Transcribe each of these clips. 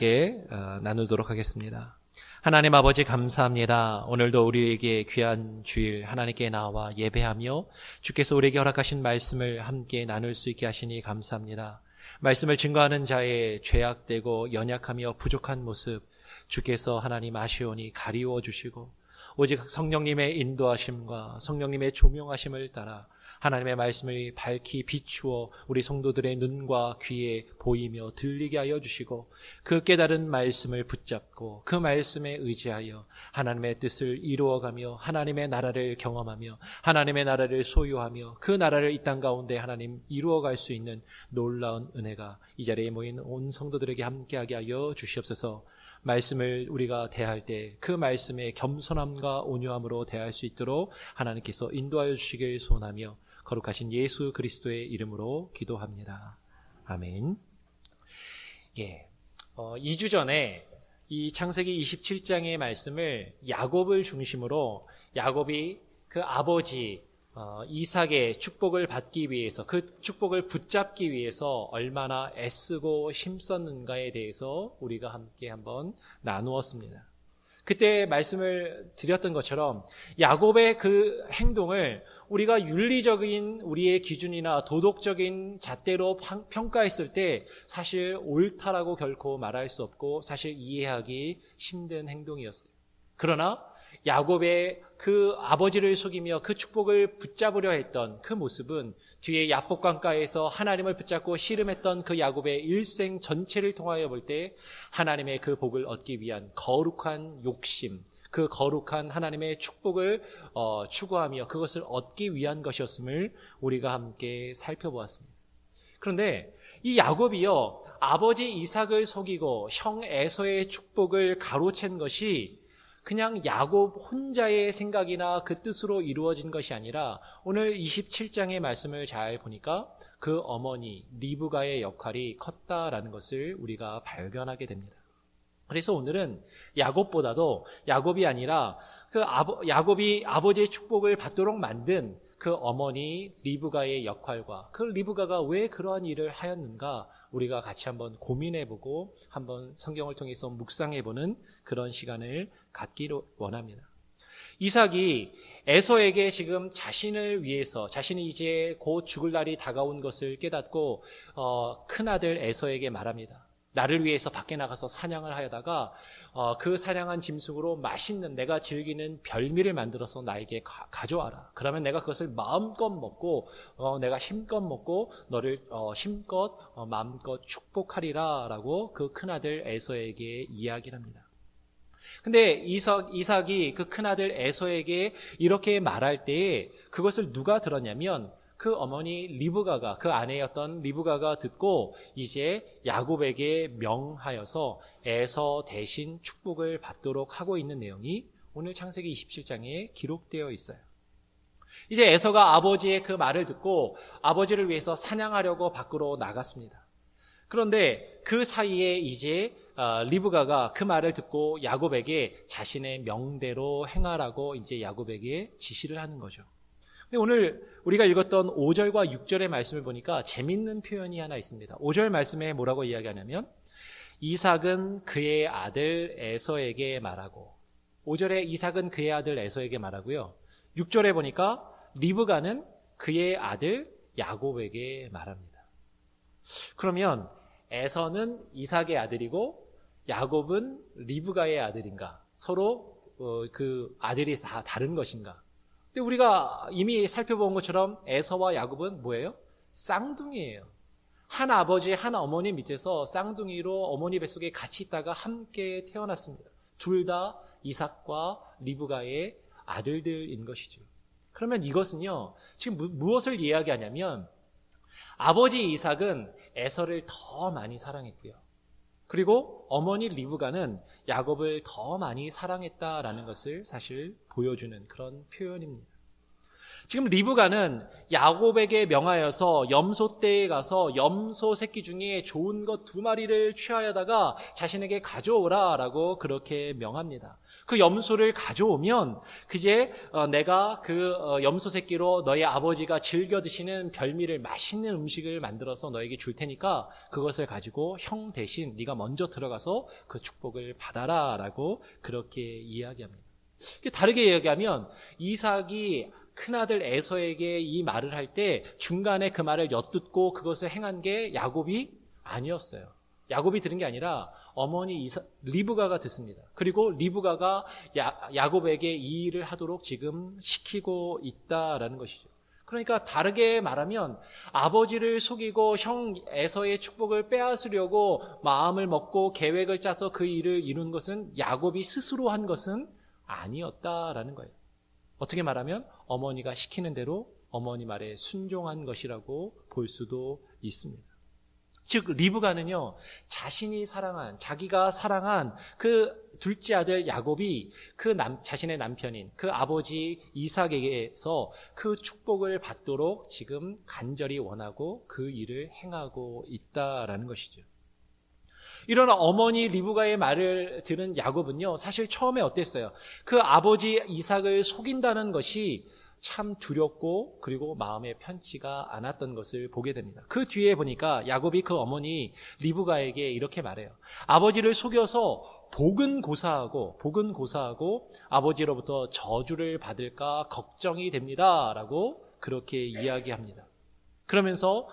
함께 나누도록 하겠습니다. 하나님 아버지 감사합니다. 오늘도 우리에게 귀한 주일 하나님께 나와 예배하며 주께서 우리에게 허락하신 말씀을 함께 나눌 수 있게 하시니 감사합니다. 말씀을 증거하는 자의 죄악되고 연약하며 부족한 모습 주께서 하나님 아시오니 가리워 주시고 오직 성령님의 인도하심과 성령님의 조명하심을 따라 하나님의 말씀을 밝히 비추어 우리 성도들의 눈과 귀에 보이며 들리게 하여 주시고 그 깨달은 말씀을 붙잡고 그 말씀에 의지하여 하나님의 뜻을 이루어가며 하나님의 나라를 경험하며 하나님의 나라를 소유하며 그 나라를 이 땅 가운데 하나님 이루어갈 수 있는 놀라운 은혜가 이 자리에 모인 온 성도들에게 함께하게 하여 주시옵소서. 말씀을 우리가 대할 때 그 말씀의 겸손함과 온유함으로 대할 수 있도록 하나님께서 인도하여 주시길 소원하며 거룩하신 예수 그리스도의 이름으로 기도합니다. 아멘. 2주 전에 이 창세기 27장의 말씀을 야곱을 중심으로 야곱이 그 아버지 이삭의 축복을 받기 위해서 그 축복을 붙잡기 위해서 얼마나 애쓰고 힘썼는가에 대해서 우리가 함께 한번 나누었습니다. 그때 말씀을 드렸던 것처럼 야곱의 그 행동을 우리가 윤리적인 우리의 기준이나 도덕적인 잣대로 평가했을 때 사실 옳다라고 결코 말할 수 없고 사실 이해하기 힘든 행동이었어요. 그러나 야곱의 그 아버지를 속이며 그 축복을 붙잡으려 했던 그 모습은 뒤에 야복강가에서 하나님을 붙잡고 씨름했던 그 야곱의 일생 전체를 통하여 볼 때 하나님의 그 복을 얻기 위한 거룩한 욕심, 그 거룩한 하나님의 축복을 추구하며 그것을 얻기 위한 것이었음을 우리가 함께 살펴보았습니다. 그런데 이 야곱이요, 아버지 이삭을 속이고 형 에서의 축복을 가로챈 것이 그냥 야곱 혼자의 생각이나 그 뜻으로 이루어진 것이 아니라 오늘 27장의 말씀을 잘 보니까 그 어머니 리브가의 역할이 컸다라는 것을 우리가 발견하게 됩니다. 그래서 오늘은 야곱보다도 야곱이 아니라 그 야곱이 아버지의 축복을 받도록 만든 그 어머니 리브가의 역할과 그 리브가가 왜 그러한 일을 하였는가 우리가 같이 한번 고민해보고 한번 성경을 통해서 묵상해보는 그런 시간을 갖기로 원합니다. 이삭이 에서에게 지금 자신을 위해서 자신이 이제 곧 죽을 날이 다가온 것을 깨닫고 큰아들 에서에게 말합니다. 나를 위해서 밖에 나가서 사냥을 하다가 그 사냥한 짐승으로 맛있는 내가 즐기는 별미를 만들어서 나에게 가져와라. 그러면 내가 그것을 마음껏 먹고 내가 힘껏 먹고 너를 힘껏 마음껏 축복하리라 라고 그 큰아들 에서에게 이야기를 합니다. 근데 이삭이 그 큰아들 에서에게 이렇게 말할 때에 그것을 누가 들었냐면 그 어머니 리브가가 그 아내였던 리브가가 듣고 이제 야곱에게 명하여서 에서 대신 축복을 받도록 하고 있는 내용이 오늘 창세기 27장에 기록되어 있어요. 이제 에서가 아버지의 그 말을 듣고 아버지를 위해서 사냥하려고 밖으로 나갔습니다. 그런데 그 사이에 이제 리브가가 그 말을 듣고 야곱에게 자신의 명대로 행하라고 이제 야곱에게 지시를 하는 거죠. 근데 오늘 우리가 읽었던 5절과 6절의 말씀을 보니까 재밌는 표현이 하나 있습니다. 5절 말씀에 뭐라고 이야기하냐면 이삭은 그의 아들 에서에게 말하고 5절에 이삭은 그의 아들 에서에게 말하고요. 6절에 보니까 리브가는 그의 아들 야곱에게 말합니다. 그러면 에서는 이삭의 아들이고 야곱은 리브가의 아들인가? 서로 그 아들이 다 다른 것인가? 근데 우리가 이미 살펴본 것처럼 에서와 야곱은 뭐예요? 쌍둥이에요. 한 아버지, 한 어머니 밑에서 쌍둥이로 어머니 뱃속에 같이 있다가 함께 태어났습니다. 둘 다 이삭과 리브가의 아들들인 것이죠. 그러면 이것은요, 지금 무엇을 이야기하냐면 아버지 이삭은 에서를 더 많이 사랑했고요. 그리고 어머니 리브가는 야곱을 더 많이 사랑했다라는 것을 사실 보여주는 그런 표현입니다. 지금 리브가는 야곱에게 명하여서 염소떼에 가서 염소 새끼 중에 좋은 것 2마리를 취하여다가 자신에게 가져오라라고 그렇게 명합니다. 그 염소를 가져오면 그제 내가 그 염소 새끼로 너의 아버지가 즐겨 드시는 별미를 맛있는 음식을 만들어서 너에게 줄 테니까 그것을 가지고 형 대신 네가 먼저 들어가서 그 축복을 받아라라고 그렇게 이야기합니다. 다르게 이야기하면 이삭이 큰아들 에서에게 이 말을 할 때 중간에 그 말을 엿듣고 그것을 행한 게 야곱이 아니었어요. 야곱이 들은 게 아니라 어머니 리브가가 듣습니다. 그리고 리브가가 야곱에게 이 일을 하도록 지금 시키고 있다라는 것이죠. 그러니까 다르게 말하면 아버지를 속이고 형 에서의 축복을 빼앗으려고 마음을 먹고 계획을 짜서 그 일을 이룬 것은 야곱이 스스로 한 것은 아니었다라는 거예요. 어떻게 말하면 어머니가 시키는 대로 어머니 말에 순종한 것이라고 볼 수도 있습니다. 즉 리브가는요, 자기가 사랑한 그 둘째 아들 야곱이 자신의 남편인 그 아버지 이삭에게서 그 축복을 받도록 지금 간절히 원하고 그 일을 행하고 있다라는 것이죠. 이런 어머니 리브가의 말을 들은 야곱은요, 사실 처음에 어땠어요? 그 아버지 이삭을 속인다는 것이 참 두렵고 그리고 마음에 편치가 않았던 것을 보게 됩니다. 그 뒤에 보니까 야곱이 그 어머니 리브가에게 이렇게 말해요. 아버지를 속여서 복은 고사하고 아버지로부터 저주를 받을까 걱정이 됩니다 라고 그렇게 이야기합니다. 그러면서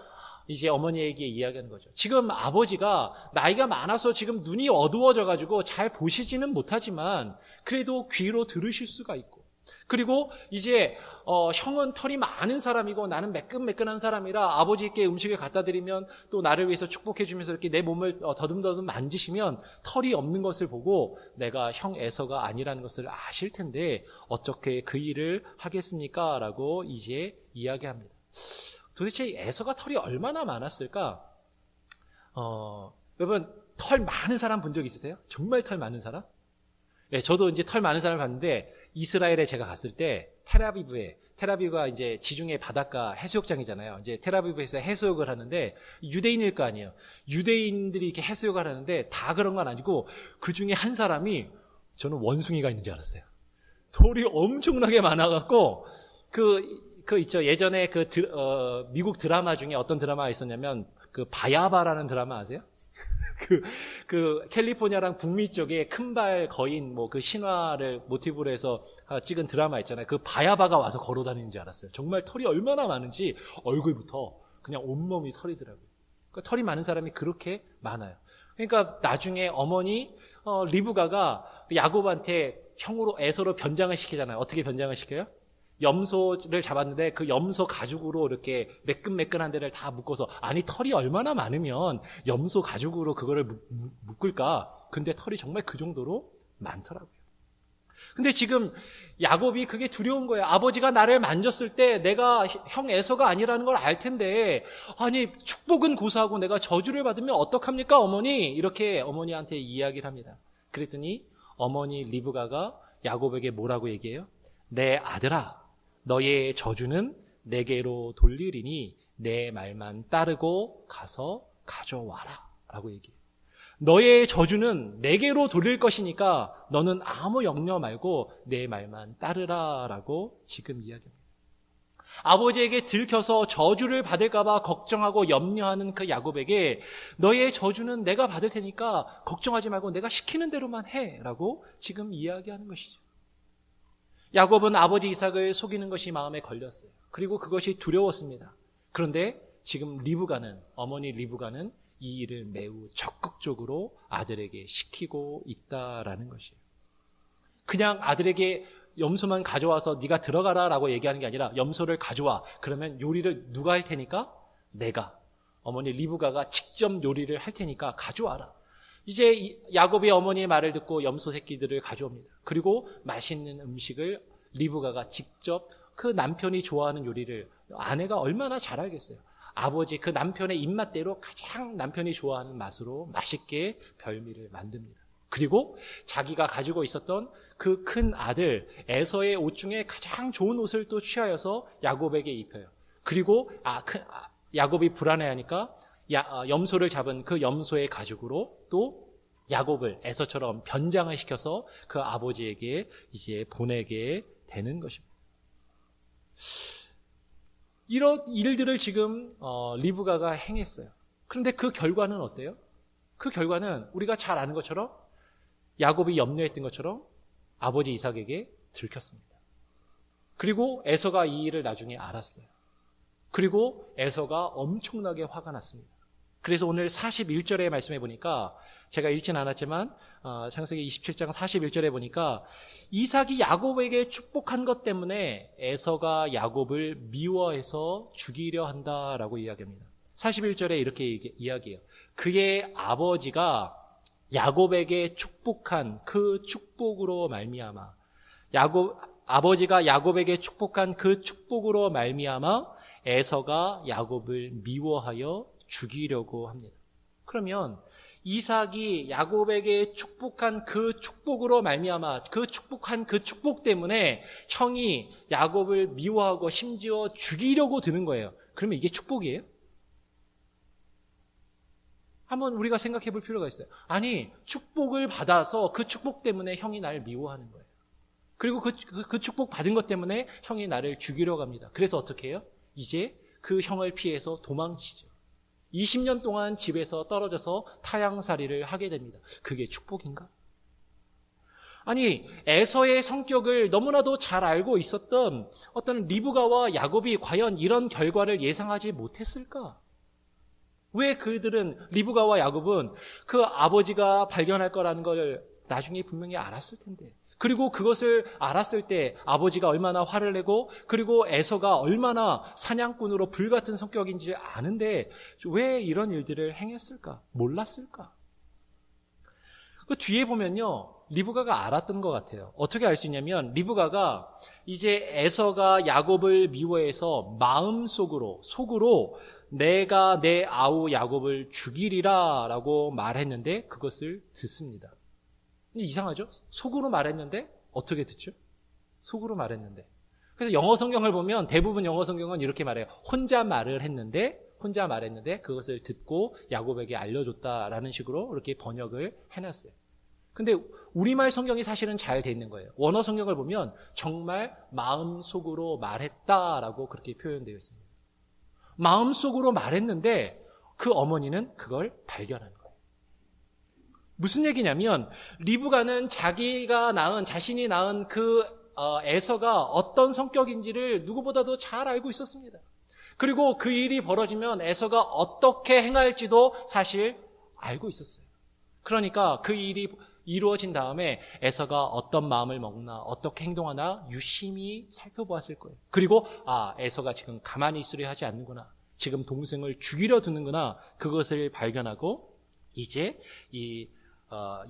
이제 어머니에게 이야기하는 거죠. 지금 아버지가 나이가 많아서 지금 눈이 어두워져가지고 잘 보시지는 못하지만 그래도 귀로 들으실 수가 있고, 그리고 이제 형은 털이 많은 사람이고 나는 매끈매끈한 사람이라 아버지께 음식을 갖다 드리면 또 나를 위해서 축복해 주면서 이렇게 내 몸을 더듬더듬 만지시면 털이 없는 것을 보고 내가 형 에서가 아니라는 것을 아실 텐데 어떻게 그 일을 하겠습니까? 라고 이제 이야기합니다. 도대체 에서가 털이 얼마나 많았을까? 여러분, 털 많은 사람 본 적 있으세요? 정말 털 많은 사람? 네, 저도 이제 털 많은 사람을 봤는데, 이스라엘에 제가 갔을 때, 테라비브가 이제 지중해 바닷가 해수욕장이잖아요. 이제 테라비브에서 해수욕을 하는데, 유대인일 거 아니에요. 유대인들이 이렇게 해수욕을 하는데, 다 그런 건 아니고, 그 중에 한 사람이, 저는 원숭이가 있는 줄 알았어요. 털이 엄청나게 많아갖고, 있죠. 예전에 미국 드라마 중에 어떤 드라마가 있었냐면, 바야바라는 드라마 아세요? 캘리포니아랑 북미 쪽에 큰발 거인, 그 신화를 모티브로 해서 찍은 드라마 있잖아요. 그 바야바가 와서 걸어 다니는 줄 알았어요. 정말 털이 얼마나 많은지 얼굴부터 그냥 온몸이 털이더라고요. 그러니까 털이 많은 사람이 그렇게 많아요. 그러니까 나중에 어머니, 리브가가 야곱한테 형으로 에서로 변장을 시키잖아요. 어떻게 변장을 시켜요? 염소를 잡았는데 그 염소 가죽으로 이렇게 매끈매끈한 데를 다 묶어서, 아니 털이 얼마나 많으면 염소 가죽으로 그거를 묶을까? 근데 털이 정말 그 정도로 많더라고요. 근데 지금 야곱이 그게 두려운 거예요. 아버지가 나를 만졌을 때 내가 형 에서가 아니라는 걸 알 텐데, 아니 축복은 고사하고 내가 저주를 받으면 어떡합니까 어머니? 이렇게 어머니한테 이야기를 합니다. 그랬더니 어머니 리브가가 야곱에게 뭐라고 얘기해요? 내 아들아, 너의 저주는 내게로 돌리리니 내 말만 따르고 가서 가져와라 라고 얘기해요. 너의 저주는 내게로 돌릴 것이니까 너는 아무 염려 말고 내 말만 따르라 라고 지금 이야기합니다. 아버지에게 들켜서 저주를 받을까 봐 걱정하고 염려하는 그 야곱에게 너의 저주는 내가 받을 테니까 걱정하지 말고 내가 시키는 대로만 해 라고 지금 이야기하는 것이죠. 야곱은 아버지 이삭을 속이는 것이 마음에 걸렸어요. 그리고 그것이 두려웠습니다. 그런데 지금 어머니 리브가는 이 일을 매우 적극적으로 아들에게 시키고 있다라는 것이에요. 그냥 아들에게 염소만 가져와서 네가 들어가라 라고 얘기하는 게 아니라 염소를 가져와. 그러면 요리를 누가 할 테니까? 내가. 어머니 리브가가 직접 요리를 할 테니까 가져와라. 이제 야곱이 어머니의 말을 듣고 염소 새끼들을 가져옵니다. 그리고 맛있는 음식을 리브가가 직접 그 남편이 좋아하는 요리를, 아내가 얼마나 잘 알겠어요. 아버지 그 남편의 입맛대로 가장 남편이 좋아하는 맛으로 맛있게 별미를 만듭니다. 그리고 자기가 가지고 있었던 그 큰 아들 에서의 옷 중에 가장 좋은 옷을 또 취하여서 야곱에게 입혀요. 그리고 야곱이 불안해하니까 염소를 잡은 그 염소의 가죽으로 또 야곱을 에서처럼 변장을 시켜서 그 아버지에게 이제 보내게 되는 것입니다. 이런 일들을 지금 리브가가 행했어요. 그런데 그 결과는 어때요? 그 결과는 우리가 잘 아는 것처럼 야곱이 염려했던 것처럼 아버지 이삭에게 들켰습니다. 그리고 에서가 이 일을 나중에 알았어요. 그리고 에서가 엄청나게 화가 났습니다. 그래서 오늘 41절의 말씀에 보니까 제가 읽진 않았지만 창세기 27장 41절에 보니까 이삭이 야곱에게 축복한 것 때문에 에서가 야곱을 미워해서 죽이려 한다라고 이야기합니다. 41절에 이렇게 이야기해요. 그의 아버지가 야곱에게 축복한 그 축복으로 말미암아 아버지가 야곱에게 축복한 그 축복으로 말미암아 에서가 야곱을 미워하여 죽이려고 합니다. 그러면 이삭이 야곱에게 축복한 그 축복으로 말미암아 그 축복한 그 축복 때문에 형이 야곱을 미워하고 심지어 죽이려고 드는 거예요. 그러면 이게 축복이에요? 한번 우리가 생각해 볼 필요가 있어요. 아니, 축복을 받아서 그 축복 때문에 형이 나를 미워하는 거예요. 그리고 그 축복 받은 것 때문에 형이 나를 죽이려고 합니다. 그래서 어떻게 해요? 이제 그 형을 피해서 도망치죠. 20년 동안 집에서 떨어져서 타향살이를 하게 됩니다. 그게 축복인가? 아니, 에서의 성격을 너무나도 잘 알고 있었던 어떤 리브가와 야곱이 과연 이런 결과를 예상하지 못했을까? 왜 그들은, 리브가와 야곱은 그 아버지가 발견할 거라는 걸 나중에 분명히 알았을 텐데, 그리고 그것을 알았을 때 아버지가 얼마나 화를 내고 그리고 에서가 얼마나 사냥꾼으로 불같은 성격인지 아는데 왜 이런 일들을 행했을까? 몰랐을까? 그 뒤에 보면요, 리브가가 알았던 것 같아요. 어떻게 알 수 있냐면 리브가가 이제 에서가 야곱을 미워해서 마음속으로 속으로 내가 내 아우 야곱을 죽이리라 라고 말했는데 그것을 듣습니다. 이상하죠? 속으로 말했는데 어떻게 듣죠? 속으로 말했는데. 그래서 영어 성경을 보면 대부분 영어 성경은 이렇게 말해요. 혼자 말했는데 그것을 듣고 야곱에게 알려줬다라는 식으로 이렇게 번역을 해놨어요. 근데 우리말 성경이 사실은 잘 돼 있는 거예요. 원어 성경을 보면 정말 마음속으로 말했다라고 그렇게 표현되어 있습니다. 마음속으로 말했는데 그 어머니는 그걸 발견한 거예요. 무슨 얘기냐면 리브가는 자신이 낳은 그 에서가 어떤 성격인지를 누구보다도 잘 알고 있었습니다. 그리고 그 일이 벌어지면 에서가 어떻게 행할지도 사실 알고 있었어요. 그러니까 그 일이 이루어진 다음에 에서가 어떤 마음을 먹나 어떻게 행동하나 유심히 살펴보았을 거예요. 그리고 에서가 지금 가만히 있으려 하지 않는구나, 지금 동생을 죽이려 드는구나, 그것을 발견하고 이제 이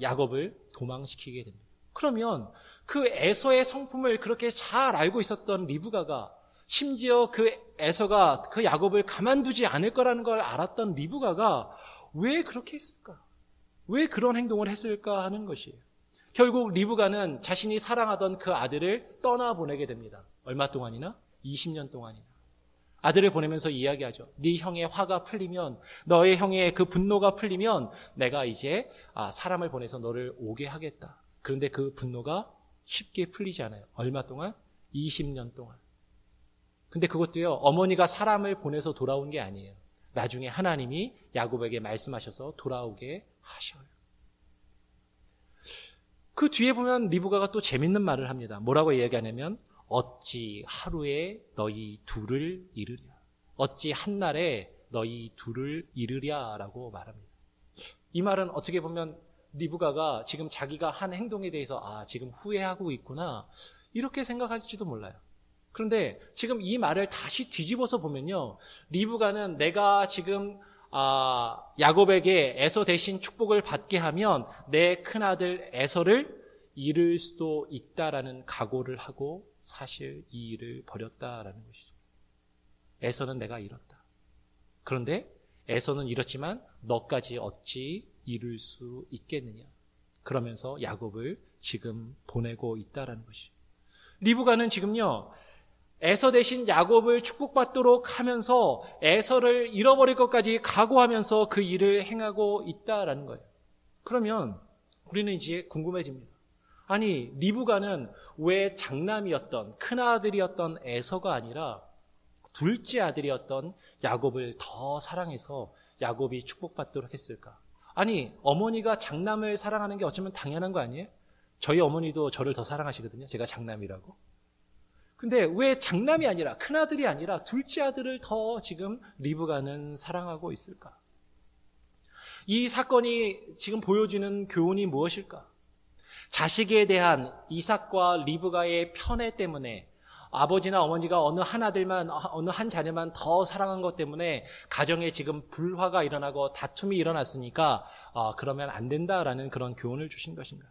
야곱을 도망시키게 됩니다. 그러면 그 에서의 성품을 그렇게 잘 알고 있었던 리브가가, 심지어 그 에서가 그 야곱을 가만두지 않을 거라는 걸 알았던 리브가가 왜 그렇게 했을까? 왜 그런 행동을 했을까 하는 것이에요. 결국 리브가는 자신이 사랑하던 그 아들을 떠나보내게 됩니다. 얼마 동안이나? 20년 동안이나. 아들을 보내면서 이야기하죠. 네 형의 화가 풀리면, 너의 형의 그 분노가 풀리면 내가 이제 사람을 보내서 너를 오게 하겠다. 그런데 그 분노가 쉽게 풀리지 않아요. 얼마 동안? 20년 동안. 근데 그것도요, 어머니가 사람을 보내서 돌아온 게 아니에요. 나중에 하나님이 야곱에게 말씀하셔서 돌아오게 하셔요. 그 뒤에 보면 리브가가 또 재밌는 말을 합니다. 뭐라고 이야기하냐면 어찌 하루에 너희 둘을 이르랴, 어찌 한날에 너희 둘을 이르랴라고 말합니다. 이 말은 어떻게 보면 리브가가 지금 자기가 한 행동에 대해서 지금 후회하고 있구나 이렇게 생각할지도 몰라요. 그런데 지금 이 말을 다시 뒤집어서 보면요, 리브가는 내가 지금 야곱에게 에서 대신 축복을 받게 하면 내 큰아들 에서를 잃을 수도 있다라는 각오를 하고 사실 이 일을 벌였다라는 것이죠. 에서는 내가 잃었다. 그런데 에서는 잃었지만 너까지 어찌 잃을 수 있겠느냐. 그러면서 야곱을 지금 보내고 있다라는 것이죠. 리브가는 지금요, 에서 대신 야곱을 축복받도록 하면서 에서를 잃어버릴 것까지 각오하면서 그 일을 행하고 있다라는 거예요. 그러면 우리는 이제 궁금해집니다. 아니, 리브가는 왜 장남이었던 큰아들이었던 에서가 아니라 둘째 아들이었던 야곱을 더 사랑해서 야곱이 축복받도록 했을까? 아니, 어머니가 장남을 사랑하는 게 어쩌면 당연한 거 아니에요? 저희 어머니도 저를 더 사랑하시거든요. 제가 장남이라고. 근데 왜 장남이 아니라, 큰아들이 아니라 둘째 아들을 더 지금 리브가는 사랑하고 있을까? 이 사건이 지금 보여주는 교훈이 무엇일까? 자식에 대한 이삭과 리브가의 편애 때문에 아버지나 어머니가 어느 한 자녀만 더 사랑한 것 때문에 가정에 지금 불화가 일어나고 다툼이 일어났으니까 그러면 안 된다라는 그런 교훈을 주신 것인가?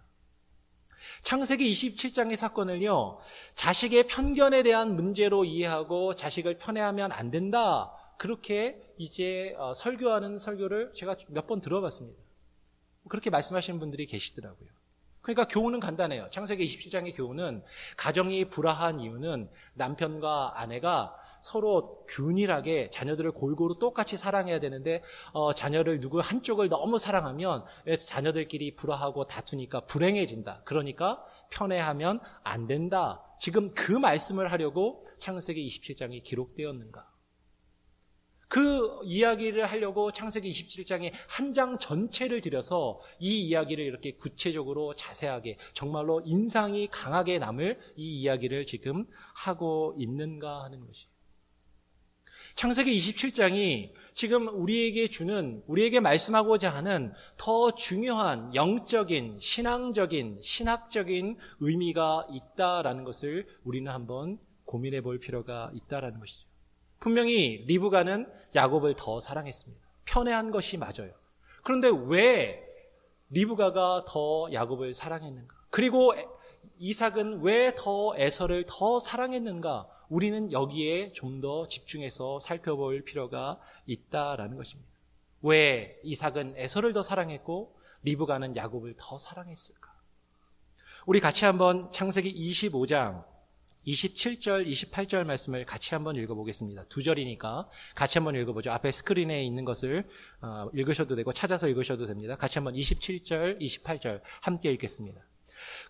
창세기 27장의 사건을요, 자식의 편견에 대한 문제로 이해하고 자식을 편애하면 안 된다, 그렇게 이제 설교하는 설교를 제가 몇 번 들어봤습니다. 그렇게 말씀하시는 분들이 계시더라고요. 그러니까 교훈은 간단해요. 창세기 27장의 교훈은 가정이 불화한 이유는 남편과 아내가 서로 균일하게 자녀들을 골고루 똑같이 사랑해야 되는데 자녀를 누구 한쪽을 너무 사랑하면 자녀들끼리 불화하고 다투니까 불행해진다. 그러니까 편애하면 안 된다. 지금 그 말씀을 하려고 창세기 27장이 기록되었는가? 그 이야기를 하려고 창세기 27장에 한 장 전체를 들여서 이 이야기를 이렇게 구체적으로 자세하게 정말로 인상이 강하게 남을 이 이야기를 지금 하고 있는가 하는 것이에요. 창세기 27장이 지금 우리에게 말씀하고자 하는 더 중요한 영적인, 신앙적인, 신학적인 의미가 있다라는 것을 우리는 한번 고민해 볼 필요가 있다라는 것이죠. 분명히 리브가는 야곱을 더 사랑했습니다. 편애한 것이 맞아요. 그런데 왜 리브가가 더 야곱을 사랑했는가? 그리고 이삭은 왜 더 에서를 더 사랑했는가? 우리는 여기에 좀 더 집중해서 살펴볼 필요가 있다라는 것입니다. 왜 이삭은 에서를 더 사랑했고 리브가는 야곱을 더 사랑했을까? 우리 같이 한번 창세기 25장 27절, 28절 말씀을 같이 한번 읽어보겠습니다. 두 절이니까 같이 한번 읽어보죠. 앞에 스크린에 있는 것을 읽으셔도 되고 찾아서 읽으셔도 됩니다. 같이 한번 27절, 28절 함께 읽겠습니다.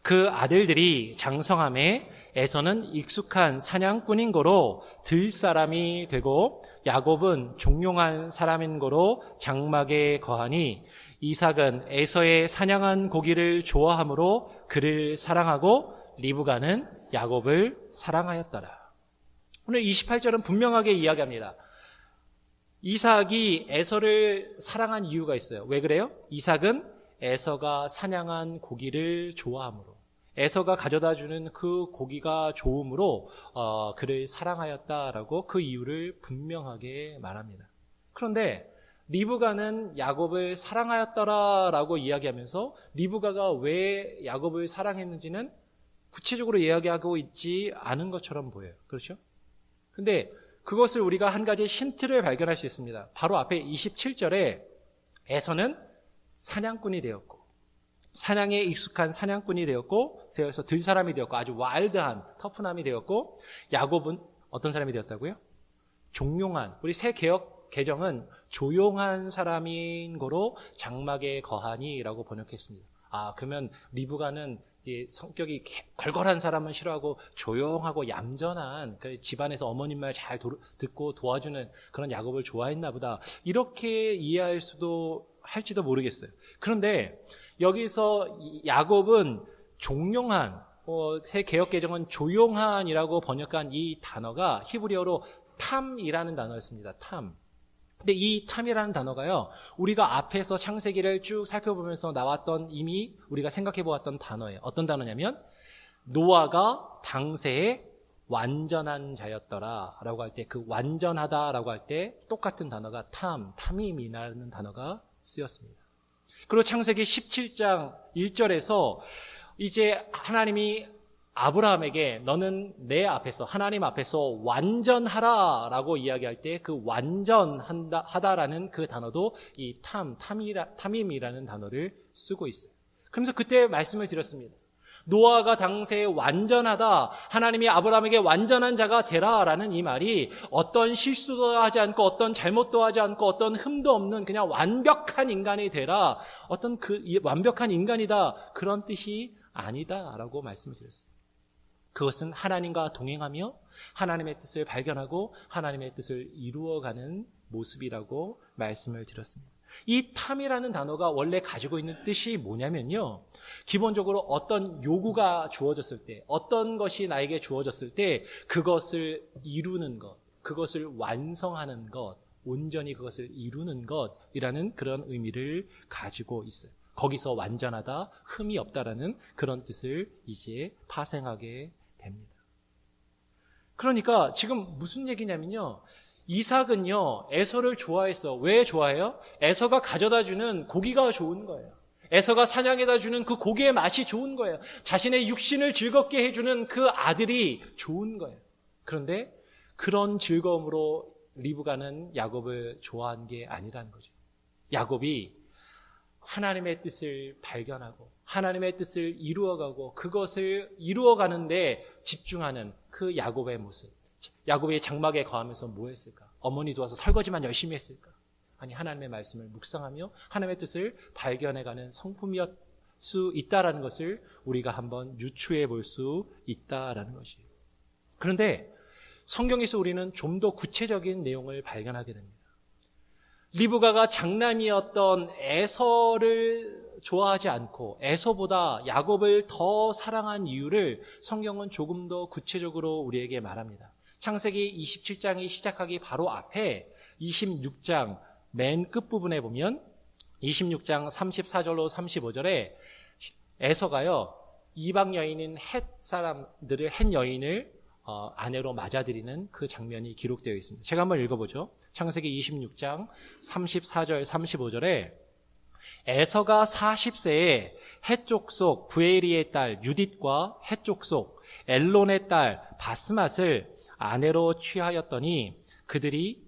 그 아들들이 장성함에 에서는 익숙한 사냥꾼인 고로 들 사람이 되고 야곱은 종용한 사람인 고로 장막에 거하니 이삭은 에서의 사냥한 고기를 좋아하므로 그를 사랑하고 리브가는 야곱을 사랑하였더라. 오늘 28절은 분명하게 이야기합니다. 이삭이 에서를 사랑한 이유가 있어요. 왜 그래요? 이삭은 에서가 사냥한 고기를 좋아하므로, 에서가 가져다 주는 그 고기가 좋음으로 그를 사랑하였다라고 그 이유를 분명하게 말합니다. 그런데 리브가는 야곱을 사랑하였더라라고 이야기하면서 리브가가 왜 야곱을 사랑했는지는 구체적으로 이야기하고 있지 않은 것처럼 보여요. 그렇죠? 근데 그것을 우리가 한 가지 힌트를 발견할 수 있습니다. 바로 앞에 27절에 에서는 사냥꾼이 되었고, 사냥에 익숙한 사냥꾼이 되었고, 그래서 들 사람이 되었고, 아주 와일드한 터프남이 되었고, 야곱은 어떤 사람이 되었다고요? 종용한, 우리 새 개역 개정은 조용한 사람인 거로 장막에 거하니라고 번역했습니다. 그러면 리브가는 성격이 걸걸한 사람은 싫어하고 조용하고 얌전한 그 집안에서 어머님 말 잘 듣고 도와주는 그런 야곱을 좋아했나 보다. 이렇게 이해할 수도 할지도 모르겠어요. 그런데 여기서 야곱은 종용한, 새 개역개정은 조용한이라고 번역한 이 단어가 히브리어로 탐이라는 단어였습니다. 탐. 근데 이 탐이라는 단어가요, 우리가 앞에서 창세기를 쭉 살펴보면서 나왔던 이미 우리가 생각해 보았던 단어예요. 어떤 단어냐면 노아가 당세에 완전한 자였더라 라고 할 때, 그 완전하다라고 할 때 똑같은 단어가 탐임이라는 단어가 쓰였습니다. 그리고 창세기 17장 1절에서 이제 하나님이 아브라함에게 너는 내 앞에서, 하나님 앞에서 완전하라라고 이야기할 때 그 완전하다라는 그 단어도 이 탐임이라는 단어를 쓰고 있어요. 그러면서 그때 말씀을 드렸습니다. 노아가 당시에 완전하다, 하나님이 아브라함에게 완전한 자가 되라라는 이 말이 어떤 실수도 하지 않고 어떤 잘못도 하지 않고 어떤 흠도 없는 그냥 완벽한 인간이 되라, 어떤 완벽한 인간이다, 그런 뜻이 아니다라고 말씀을 드렸어요. 그것은 하나님과 동행하며 하나님의 뜻을 발견하고 하나님의 뜻을 이루어가는 모습이라고 말씀을 드렸습니다. 이 탐이라는 단어가 원래 가지고 있는 뜻이 뭐냐면요, 기본적으로 어떤 요구가 주어졌을 때, 어떤 것이 나에게 주어졌을 때 그것을 이루는 것, 그것을 완성하는 것, 온전히 그것을 이루는 것이라는 그런 의미를 가지고 있어요. 거기서 완전하다, 흠이 없다라는 그런 뜻을 이제 파생하게 됩니다. 그러니까 지금 무슨 얘기냐면요, 이삭은요, 에서를 좋아했어. 왜 좋아해요? 에서가 가져다 주는 고기가 좋은 거예요. 에서가 사냥해다 주는 그 고기의 맛이 좋은 거예요. 자신의 육신을 즐겁게 해주는 그 아들이 좋은 거예요. 그런데 그런 즐거움으로 리브가는 야곱을 좋아한 게 아니라는 거죠. 야곱이 하나님의 뜻을 발견하고 하나님의 뜻을 이루어가고 그것을 이루어가는데 집중하는 그 야곱의 모습. 야곱이 장막에 거하면서 뭐 했을까? 어머니 도와서 설거지만 열심히 했을까? 아니, 하나님의 말씀을 묵상하며 하나님의 뜻을 발견해가는 성품이었을 수 있다라는 것을 우리가 한번 유추해 볼 수 있다라는 것이에요. 그런데 성경에서 우리는 좀 더 구체적인 내용을 발견하게 됩니다. 리브가가 장남이었던 에서를 좋아하지 않고 에서보다 야곱을 더 사랑한 이유를 성경은 조금 더 구체적으로 우리에게 말합니다. 창세기 27장이 시작하기 바로 앞에 26장 맨 끝부분에 보면 26장 34절로 35절에 에서가요, 이방 여인인 헷 사람들을, 헷 여인을 아내로 맞아들이는 그 장면이 기록되어 있습니다. 제가 한번 읽어보죠. 창세기 26장 34절 35절에 에서가 40세에 헷 족속 부에리의 딸 유딧과 헷 족속 엘론의 딸 바스맛을 아내로 취하였더니 그들이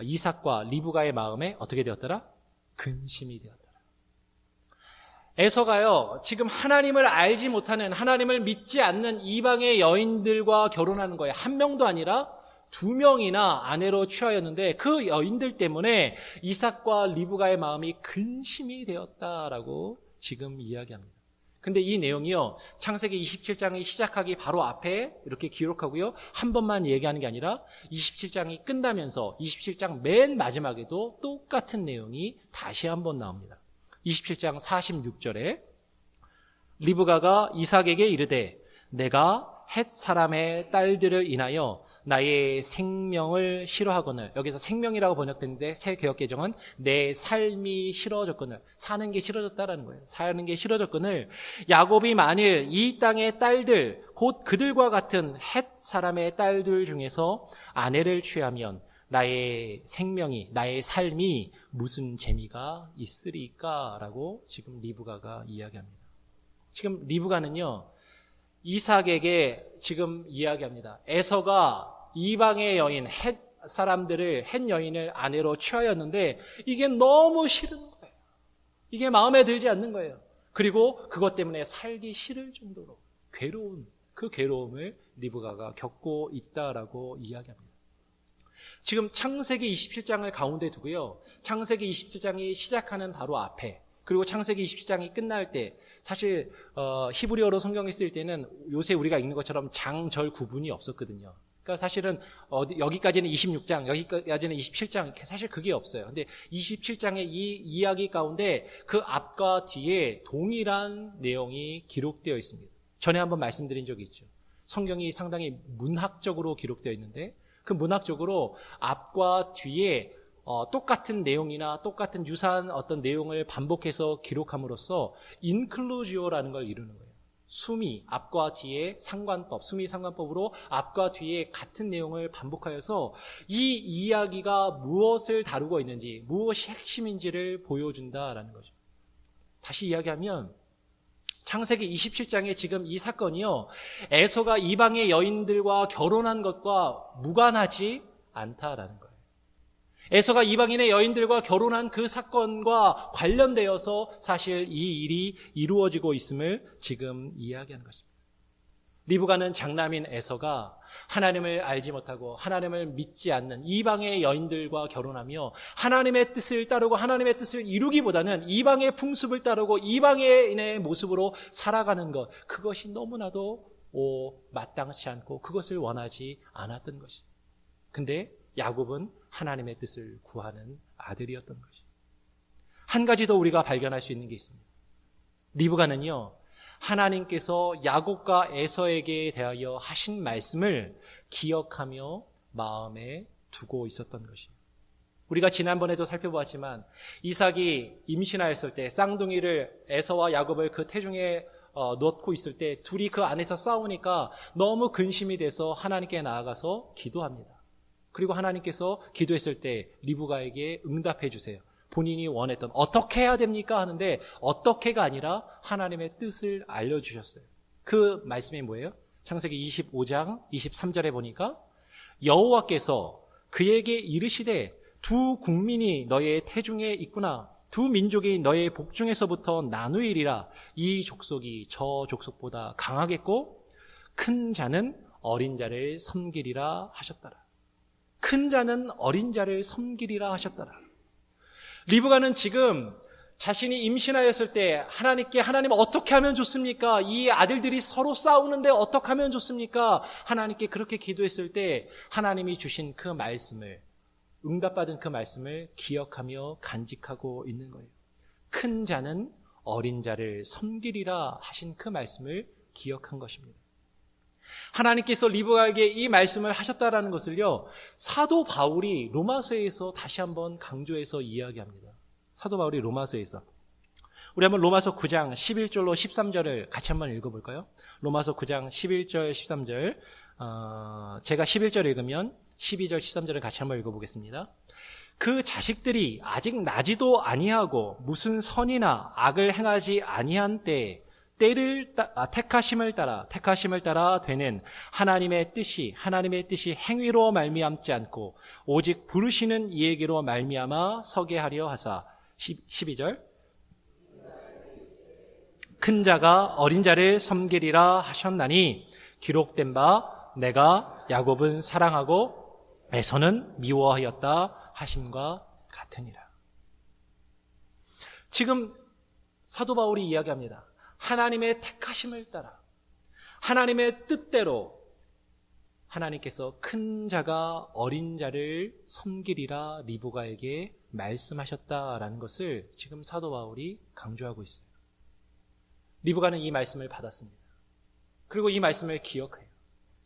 이삭과 리브가의 마음에 어떻게 되었더라? 근심이 되었더라. 에서가요, 지금 하나님을 알지 못하는, 하나님을 믿지 않는 이방의 여인들과 결혼하는 거예요. 한 명도 아니라 2명이나 아내로 취하였는데 그 여인들 때문에 이삭과 리브가의 마음이 근심이 되었다라고 지금 이야기합니다. 근데 이 내용이요, 창세기 27장이 시작하기 바로 앞에 이렇게 기록하고요, 한 번만 얘기하는 게 아니라 27장이 끝나면서 27장 맨 마지막에도 똑같은 내용이 다시 한 번 나옵니다. 27장 46절에 리브가가 이삭에게 이르되 내가 헷 사람의 딸들을 인하여 나의 생명을 싫어하거늘, 여기서 생명이라고 번역됐는데 새 개역개정은 내 삶이 싫어졌거늘, 사는 게 싫어졌다라는 거예요. 사는 게 싫어졌거늘 야곱이 만일 이 땅의 딸들, 곧 그들과 같은 헷 사람의 딸들 중에서 아내를 취하면 나의 생명이, 나의 삶이 무슨 재미가 있으리까라고 지금 리브가가 이야기합니다. 지금 리브가는요, 이삭에게 지금 이야기합니다. 에서가 이방의 여인, 헷 사람들을, 헷 여인을 아내로 취하였는데 이게 너무 싫은 거예요. 이게 마음에 들지 않는 거예요. 그리고 그것 때문에 살기 싫을 정도로 괴로운, 그 괴로움을 리브가가 겪고 있다라고 이야기합니다. 지금 창세기 27장을 가운데 두고요, 창세기 27장이 시작하는 바로 앞에, 그리고 창세기 27장이 끝날 때, 사실 히브리어로 성경을 쓸 때는 요새 우리가 읽는 것처럼 장절 구분이 없었거든요. 그러니까 사실은 여기까지는 26장, 여기까지는 27장, 사실 그게 없어요. 근데 27장의 이 이야기 가운데 그 앞과 뒤에 동일한 내용이 기록되어 있습니다. 전에 한번 말씀드린 적이 있죠. 성경이 상당히 문학적으로 기록되어 있는데 그 문학적으로 앞과 뒤에 똑같은 내용이나 똑같은 유사한 어떤 내용을 반복해서 기록함으로써 인클루지오라는 걸 이루는 거예요. 수미, 앞과 뒤에 상관법, 수미 상관법으로 앞과 뒤에 같은 내용을 반복하여서 이 이야기가 무엇을 다루고 있는지, 무엇이 핵심인지를 보여준다라는 거죠. 다시 이야기하면 창세기 27장에 지금 이 사건이요, 에서가 이방의 여인들과 결혼한 것과 무관하지 않다라는 거예요. 에서가 이방인의 여인들과 결혼한 그 사건과 관련되어서 사실 이 일이 이루어지고 있음을 지금 이야기하는 것입니다. 리브가는 장남인 에서가 하나님을 알지 못하고 하나님을 믿지 않는 이방의 여인들과 결혼하며 하나님의 뜻을 따르고 하나님의 뜻을 이루기보다는 이방의 풍습을 따르고 이방인의 모습으로 살아가는 것, 그것이 너무나도 마땅치 않고 그것을 원하지 않았던 것입니다. 근데 야곱은 하나님의 뜻을 구하는 아들이었던 것입니다. 한 가지 더 우리가 발견할 수 있는 게 있습니다. 리브가는요, 하나님께서 야곱과 에서에게 대하여 하신 말씀을 기억하며 마음에 두고 있었던 것입니다. 우리가 지난번에도 살펴보았지만 이삭이 임신하였을 때 쌍둥이를 에서와 야곱을 그 태중에 넣고 있을 때 둘이 그 안에서 싸우니까 너무 근심이 돼서 하나님께 나아가서 기도합니다. 그리고 하나님께서 기도했을 때 리브가에게 응답해 주세요. 본인이 원했던 어떻게 해야 됩니까? 하는데 어떻게가 아니라 하나님의 뜻을 알려주셨어요. 그 말씀이 뭐예요? 창세기 25장 23절에 보니까 여호와께서 그에게 이르시되 두 국민이 너의 태중에 있구나. 두 민족이 너의 복중에서부터 나누이리라. 이 족속이 저 족속보다 강하겠고 큰 자는 어린 자를 섬기리라 하셨더라. 큰 자는 어린 자를 섬기리라 하셨더라. 리브가는 지금 자신이 임신하였을 때 하나님께 하나님 어떻게 하면 좋습니까? 이 아들들이 서로 싸우는데 어떻게 하면 좋습니까? 하나님께 그렇게 기도했을 때 하나님이 주신 그 말씀을, 응답받은 그 말씀을 기억하며 간직하고 있는 거예요. 큰 자는 어린 자를 섬기리라 하신 그 말씀을 기억한 것입니다. 하나님께서 리브가에게 이 말씀을 하셨다라는 것을요, 사도 바울이 로마서에서 다시 한번 강조해서 이야기합니다. 사도 바울이 로마서에서. 우리 한번 로마서 9장 11절로 13절을 같이 한번 읽어볼까요? 로마서 9장 11절 13절. 제가 11절 읽으면 12절 13절을 같이 한번 읽어보겠습니다. 그 자식들이 아직 나지도 아니하고 무슨 선이나 악을 행하지 아니한 때에 택하심을 따라 되는 하나님의 뜻이 행위로 말미암지 않고 오직 부르시는 이에게로 말미암아 서게 하려 하사. 12절. 큰 자가 어린 자를 섬기리라 하셨나니 기록된 바 내가 야곱은 사랑하고 에서는 미워하였다 하심과 같으니라. 지금 사도 바울이 이야기합니다. 하나님의 택하심을 따라 하나님의 뜻대로 하나님께서 큰 자가 어린 자를 섬기리라 리브가에게 말씀하셨다라는 것을 지금 사도 바울이 강조하고 있어요. 리브가는 이 말씀을 받았습니다. 그리고 이 말씀을 기억해요.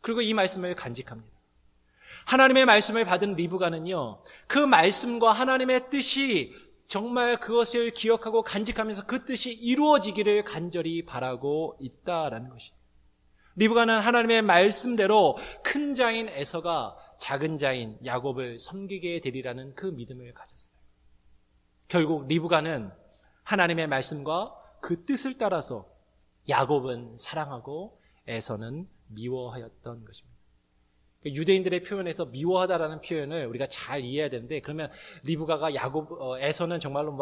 그리고 이 말씀을 간직합니다. 하나님의 말씀을 받은 리브가는요, 그 말씀과 하나님의 뜻이 정말 그것을 기억하고 간직하면서 그 뜻이 이루어지기를 간절히 바라고 있다라는 것입니다. 리브가는 하나님의 말씀대로 큰 자인 에서가 작은 자인 야곱을 섬기게 되리라는 그 믿음을 가졌어요. 결국 리브가는 하나님의 말씀과 그 뜻을 따라서 야곱은 사랑하고 에서는 미워하였던 것입니다. 유대인들의 표현에서 미워하다라는 표현을 우리가 잘 이해해야 되는데, 그러면 리브가가 에서는 정말로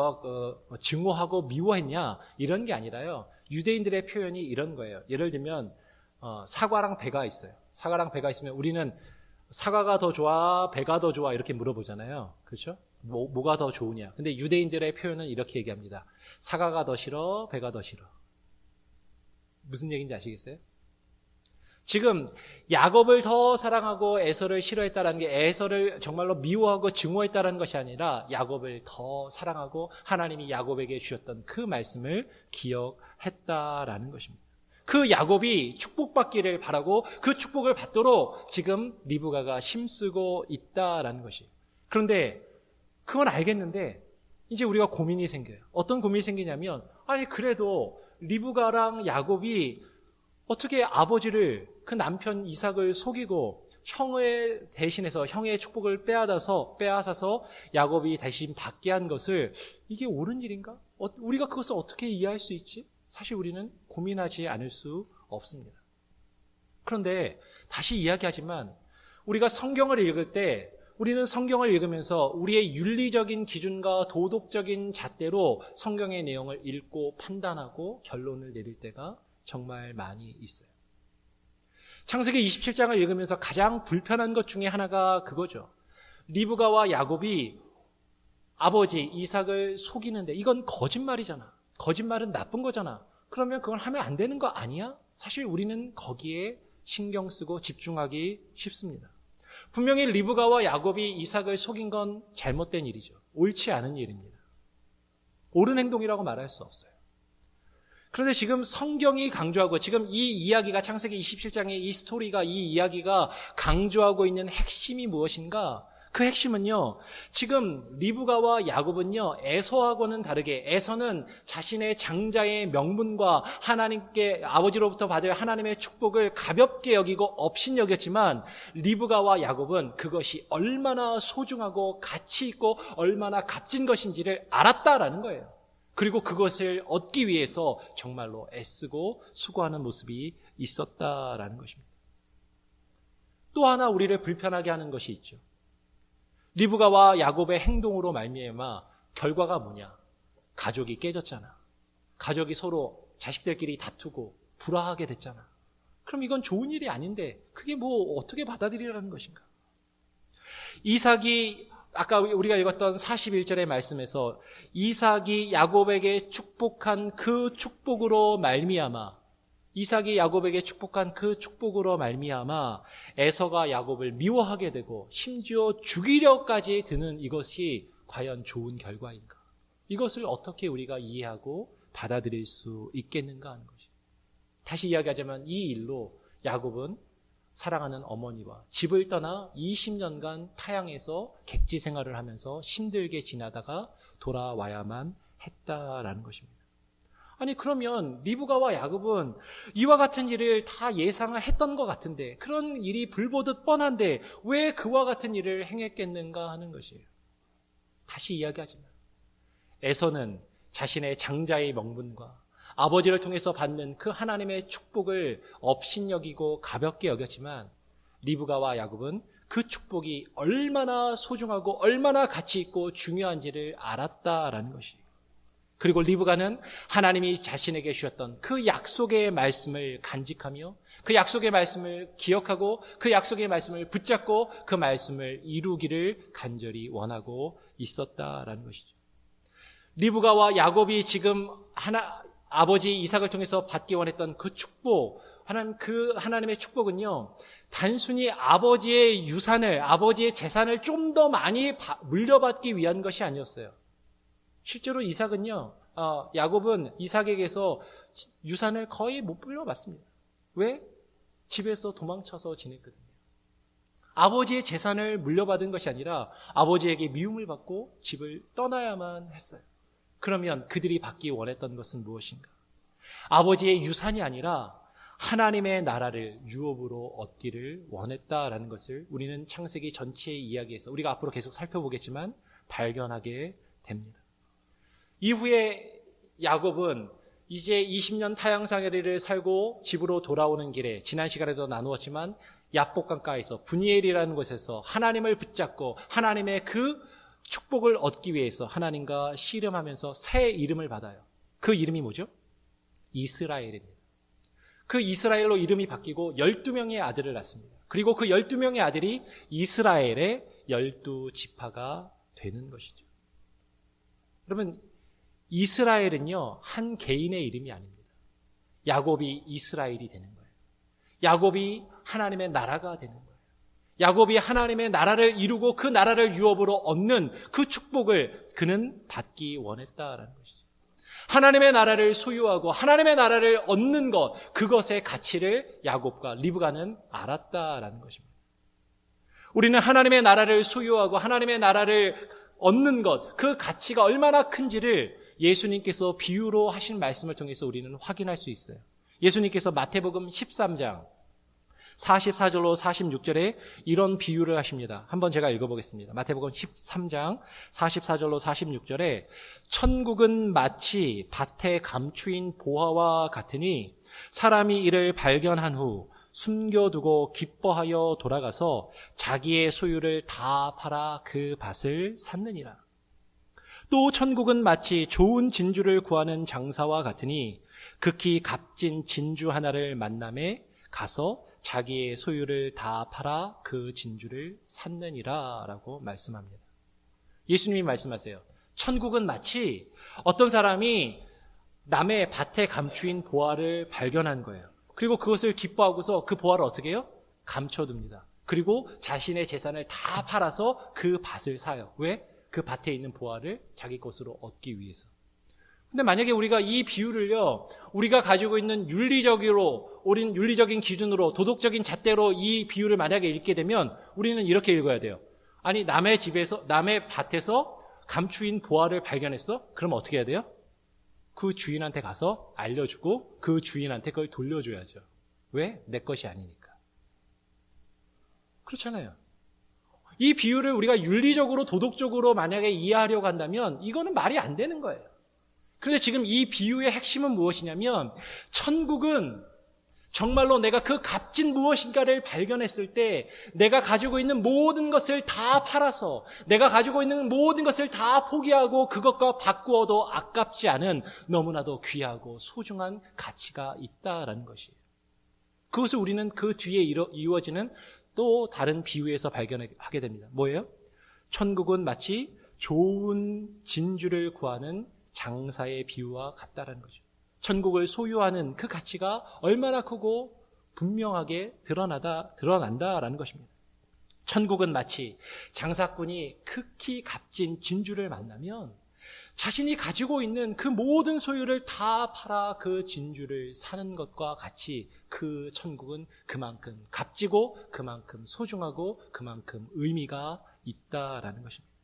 증오하고 미워했냐 이런 게 아니라요, 유대인들의 표현이 이런 거예요. 예를 들면 사과랑 배가 있어요. 사과랑 배가 있으면 우리는 사과가 더 좋아, 배가 더 좋아 이렇게 물어보잖아요. 그렇죠? 뭐가 더 좋으냐. 근데 유대인들의 표현은 이렇게 얘기합니다. 사과가 더 싫어, 배가 더 싫어. 무슨 얘기인지 아시겠어요? 지금 야곱을 더 사랑하고 에서를 싫어했다는 게 에서를 정말로 미워하고 증오했다는 것이 아니라 야곱을 더 사랑하고 하나님이 야곱에게 주셨던 그 말씀을 기억했다라는 것입니다. 그 야곱이 축복받기를 바라고 그 축복을 받도록 지금 리브가가 힘쓰고 있다라는 것이에요. 그런데 그건 알겠는데 이제 우리가 고민이 생겨요. 어떤 고민이 생기냐면, 아니 그래도 리브가랑 야곱이 어떻게 아버지를, 그 남편 이삭을 속이고 형을 대신해서 형의 축복을 빼앗아서 야곱이 대신 받게 한 것을, 이게 옳은 일인가? 우리가 그것을 어떻게 이해할 수 있지? 사실 우리는 고민하지 않을 수 없습니다. 그런데 다시 이야기하지만 우리가 성경을 읽을 때 우리는 성경을 읽으면서 우리의 윤리적인 기준과 도덕적인 잣대로 성경의 내용을 읽고 판단하고 결론을 내릴 때가 정말 많이 있어요. 창세기 27장을 읽으면서 가장 불편한 것 중에 하나가 그거죠. 리브가와 야곱이 아버지 이삭을 속이는데 이건 거짓말이잖아. 거짓말은 나쁜 거잖아. 그러면 그걸 하면 안 되는 거 아니야? 사실 우리는 거기에 신경 쓰고 집중하기 쉽습니다. 분명히 리브가와 야곱이 이삭을 속인 건 잘못된 일이죠. 옳지 않은 일입니다. 옳은 행동이라고 말할 수 없어요. 그런데 지금 성경이 강조하고 지금 이 이야기가 창세기 27장의 이 스토리가 이 이야기가 강조하고 있는 핵심이 무엇인가? 그 핵심은요, 지금 리브가와 야곱은요, 에서하고는 다르게 에서는 자신의 장자의 명분과 하나님께 아버지로부터 받을 하나님의 축복을 가볍게 여기고 업신여겼지만 리브가와 야곱은 그것이 얼마나 소중하고 가치 있고 얼마나 값진 것인지를 알았다라는 거예요. 그리고 그것을 얻기 위해서 정말로 애쓰고 수고하는 모습이 있었다라는 것입니다. 또 하나 우리를 불편하게 하는 것이 있죠. 리브가와 야곱의 행동으로 말미암아 결과가 뭐냐? 가족이 깨졌잖아. 가족이 서로 자식들끼리 다투고 불화하게 됐잖아. 그럼 이건 좋은 일이 아닌데 그게 뭐 어떻게 받아들이라는 것인가? 이삭이 아까 우리가 읽었던 41절의 말씀에서 이삭이 야곱에게 축복한 그 축복으로 말미암아 이삭이 야곱에게 축복한 그 축복으로 말미암아 에서가 야곱을 미워하게 되고 심지어 죽이려까지 드는 이것이 과연 좋은 결과인가? 이것을 어떻게 우리가 이해하고 받아들일 수 있겠는가 하는 것이. 다시 이야기하자면 이 일로 야곱은 사랑하는 어머니와 집을 떠나 20년간 타향에서 객지 생활을 하면서 힘들게 지나다가 돌아와야만 했다라는 것입니다. 아니 그러면 리브가와 야곱은 이와 같은 일을 다 예상을 했던 것 같은데 그런 일이 불보듯 뻔한데 왜 그와 같은 일을 행했겠는가 하는 것이에요. 다시 이야기하지만 에서는 자신의 장자의 명분과 아버지를 통해서 받는 그 하나님의 축복을 업신여기고 가볍게 여겼지만 리브가와 야곱은 그 축복이 얼마나 소중하고 얼마나 가치 있고 중요한지를 알았다라는 것이에요. 그리고 리브가는 하나님이 자신에게 주셨던 그 약속의 말씀을 간직하며 그 약속의 말씀을 기억하고 그 약속의 말씀을 붙잡고 그 말씀을 이루기를 간절히 원하고 있었다라는 것이죠. 리브가와 야곱이 지금 아버지 이삭을 통해서 받기 원했던 그 축복, 하나님의 축복은요, 단순히 아버지의 유산을, 아버지의 재산을 좀 더 많이 물려받기 위한 것이 아니었어요. 실제로 이삭은요, 야곱은 이삭에게서 유산을 거의 못 물려받습니다. 왜? 집에서 도망쳐서 지냈거든요. 아버지의 재산을 물려받은 것이 아니라 아버지에게 미움을 받고 집을 떠나야만 했어요. 그러면 그들이 받기 원했던 것은 무엇인가? 아버지의 유산이 아니라 하나님의 나라를 유업으로 얻기를 원했다라는 것을 우리는 창세기 전체의 이야기에서 우리가 앞으로 계속 살펴보겠지만 발견하게 됩니다. 이후에 야곱은 이제 20년 타향살이를 살고 집으로 돌아오는 길에 지난 시간에도 나누었지만 야복강가에서 브니엘이라는 곳에서 하나님을 붙잡고 하나님의 그 축복을 얻기 위해서 하나님과 씨름하면서 새 이름을 받아요. 그 이름이 뭐죠? 이스라엘입니다. 그 이스라엘로 이름이 바뀌고 12명의 아들을 낳습니다. 그리고 그 12명의 아들이 이스라엘의 12지파가 되는 것이죠. 여러분, 이스라엘은요, 한 개인의 이름이 아닙니다. 야곱이 이스라엘이 되는 거예요. 야곱이 하나님의 나라가 되는 거예요. 야곱이 하나님의 나라를 이루고 그 나라를 유업으로 얻는 그 축복을 그는 받기 원했다라는 것이죠. 하나님의 나라를 소유하고 하나님의 나라를 얻는 것, 그것의 가치를 야곱과 리브가는 알았다라는 것입니다. 우리는 하나님의 나라를 소유하고 하나님의 나라를 얻는 것, 그 가치가 얼마나 큰지를 예수님께서 비유로 하신 말씀을 통해서 우리는 확인할 수 있어요. 예수님께서 마태복음 13장 44절로 46절에 이런 비유를 하십니다. 한번 제가 읽어보겠습니다. 마태복음 13장 44절로 46절에 천국은 마치 밭에 감추인 보화와 같으니 사람이 이를 발견한 후 숨겨두고 기뻐하여 돌아가서 자기의 소유를 다 팔아 그 밭을 샀느니라. 또 천국은 마치 좋은 진주를 구하는 장사와 같으니 극히 값진 진주 하나를 만남에 가서 자기의 소유를 다 팔아 그 진주를 샀느니라 라고 말씀합니다. 예수님이 말씀하세요. 천국은 마치 어떤 사람이 남의 밭에 감추인 보화를 발견한 거예요. 그리고 그것을 기뻐하고서 그 보화를 어떻게 해요? 감춰둡니다. 그리고 자신의 재산을 다 팔아서 그 밭을 사요. 왜? 그 밭에 있는 보화를 자기 것으로 얻기 위해서. 근데 만약에 우리가 이 비유를요, 우리가 가지고 있는 윤리적인 기준으로, 도덕적인 잣대로 이 비유를 만약에 읽게 되면 우리는 이렇게 읽어야 돼요. 아니, 남의 밭에서 감추인 보화를 발견했어? 그럼 어떻게 해야 돼요? 그 주인한테 가서 알려주고 그 주인한테 그걸 돌려줘야죠. 왜? 내 것이 아니니까. 그렇잖아요. 이 비유를 우리가 윤리적으로 도덕적으로 만약에 이해하려고 한다면 이거는 말이 안 되는 거예요. 그런데 지금 이 비유의 핵심은 무엇이냐면 천국은 정말로 내가 그 값진 무엇인가를 발견했을 때 내가 가지고 있는 모든 것을 다 팔아서 내가 가지고 있는 모든 것을 다 포기하고 그것과 바꾸어도 아깝지 않은 너무나도 귀하고 소중한 가치가 있다라는 것이에요. 그것을 우리는 그 뒤에 이루어지는 또 다른 비유에서 발견하게 됩니다. 뭐예요? 천국은 마치 좋은 진주를 구하는 장사의 비유와 같다라는 거죠. 천국을 소유하는 그 가치가 얼마나 크고 분명하게 드러난다라는 것입니다. 천국은 마치 장사꾼이 극히 값진 진주를 만나면 자신이 가지고 있는 그 모든 소유를 다 팔아 그 진주를 사는 것과 같이 그 천국은 그만큼 값지고 그만큼 소중하고 그만큼 의미가 있다라는 것입니다.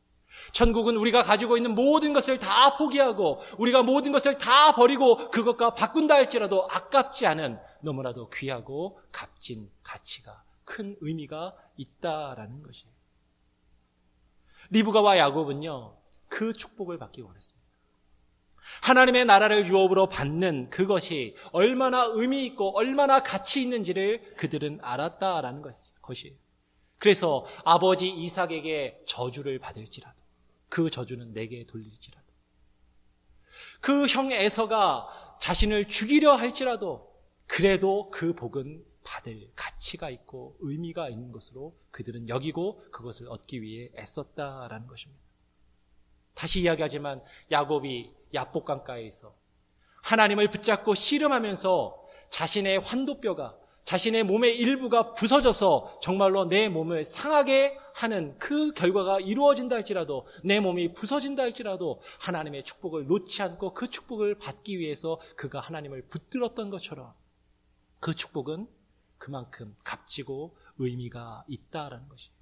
천국은 우리가 가지고 있는 모든 것을 다 포기하고 우리가 모든 것을 다 버리고 그것과 바꾼다 할지라도 아깝지 않은 너무나도 귀하고 값진 가치가 큰 의미가 있다라는 것이에요. 리브가와 야곱은요, 그 축복을 받기 원했습니다. 하나님의 나라를 유업으로 받는 그것이 얼마나 의미 있고 얼마나 가치 있는지를 그들은 알았다라는 것이에요. 그래서 아버지 이삭에게 저주를 받을지라도 그 저주는 내게 돌릴지라도 그 형 에서가 자신을 죽이려 할지라도 그래도 그 복은 받을 가치가 있고 의미가 있는 것으로 그들은 여기고 그것을 얻기 위해 애썼다라는 것입니다. 다시 이야기하지만 야곱이 야복강가에서 하나님을 붙잡고 씨름하면서 자신의 환도뼈가 자신의 몸의 일부가 부서져서 정말로 내 몸을 상하게 하는 그 결과가 이루어진다 할지라도 내 몸이 부서진다 할지라도 하나님의 축복을 놓지 않고 그 축복을 받기 위해서 그가 하나님을 붙들었던 것처럼 그 축복은 그만큼 값지고 의미가 있다라는 것이에요.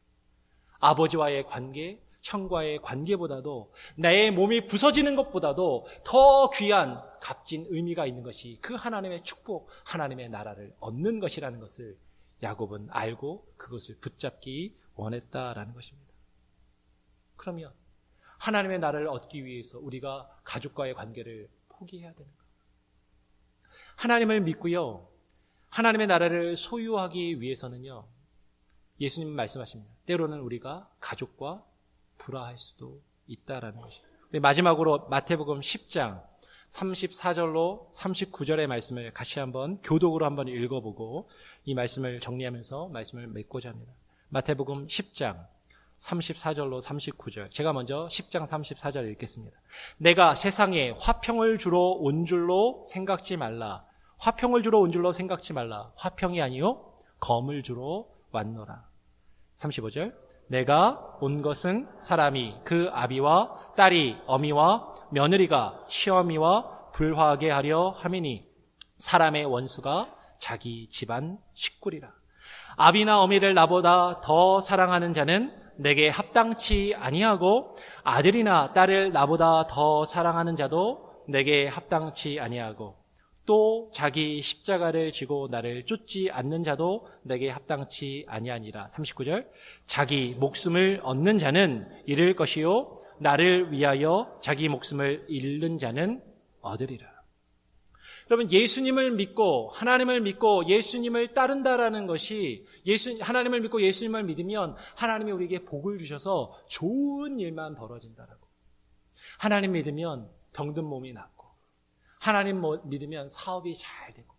아버지와의 관계, 형과의 관계보다도 내 몸이 부서지는 것보다도 더 귀한 값진 의미가 있는 것이 그 하나님의 축복, 하나님의 나라를 얻는 것이라는 것을 야곱은 알고 그것을 붙잡기 원했다라는 것입니다. 그러면 하나님의 나라를 얻기 위해서 우리가 가족과의 관계를 포기해야 되는가? 하나님을 믿고요, 하나님의 나라를 소유하기 위해서는요, 예수님 말씀하십니다. 때로는 우리가 가족과 불화할 수도 있다라는 것이죠. 마지막으로 마태복음 10장 34절로 39절의 말씀을 같이 한번 교독으로 한번 읽어보고 이 말씀을 정리하면서 말씀을 맺고자 합니다. 마태복음 10장 34절로 39절. 제가 먼저 10장 34절 읽겠습니다. 내가 세상에 화평을 주러 온 줄로 생각지 말라. 화평을 주러 온 줄로 생각지 말라. 화평이 아니요 검을 주러 왔노라. 35절. 내가 온 것은 사람이 그 아비와 딸이 어미와 며느리가 시어미와 불화하게 하려 함이니 사람의 원수가 자기 집안 식구리라. 아비나 어미를 나보다 더 사랑하는 자는 내게 합당치 아니하고 아들이나 딸을 나보다 더 사랑하는 자도 내게 합당치 아니하고 또 자기 십자가를 지고 나를 쫓지 않는 자도 내게 합당치 아니하니라. 39절. 자기 목숨을 얻는 자는 잃을 것이요 나를 위하여 자기 목숨을 잃는 자는 얻으리라. 여러분, 예수님을 믿고 하나님을 믿고 예수님을 따른다라는 것이 하나님을 믿고 예수님을 믿으면 하나님이 우리에게 복을 주셔서 좋은 일만 벌어진다라고. 하나님 믿으면 병든 몸이 낫고, 하나님 믿으면 사업이 잘 되고,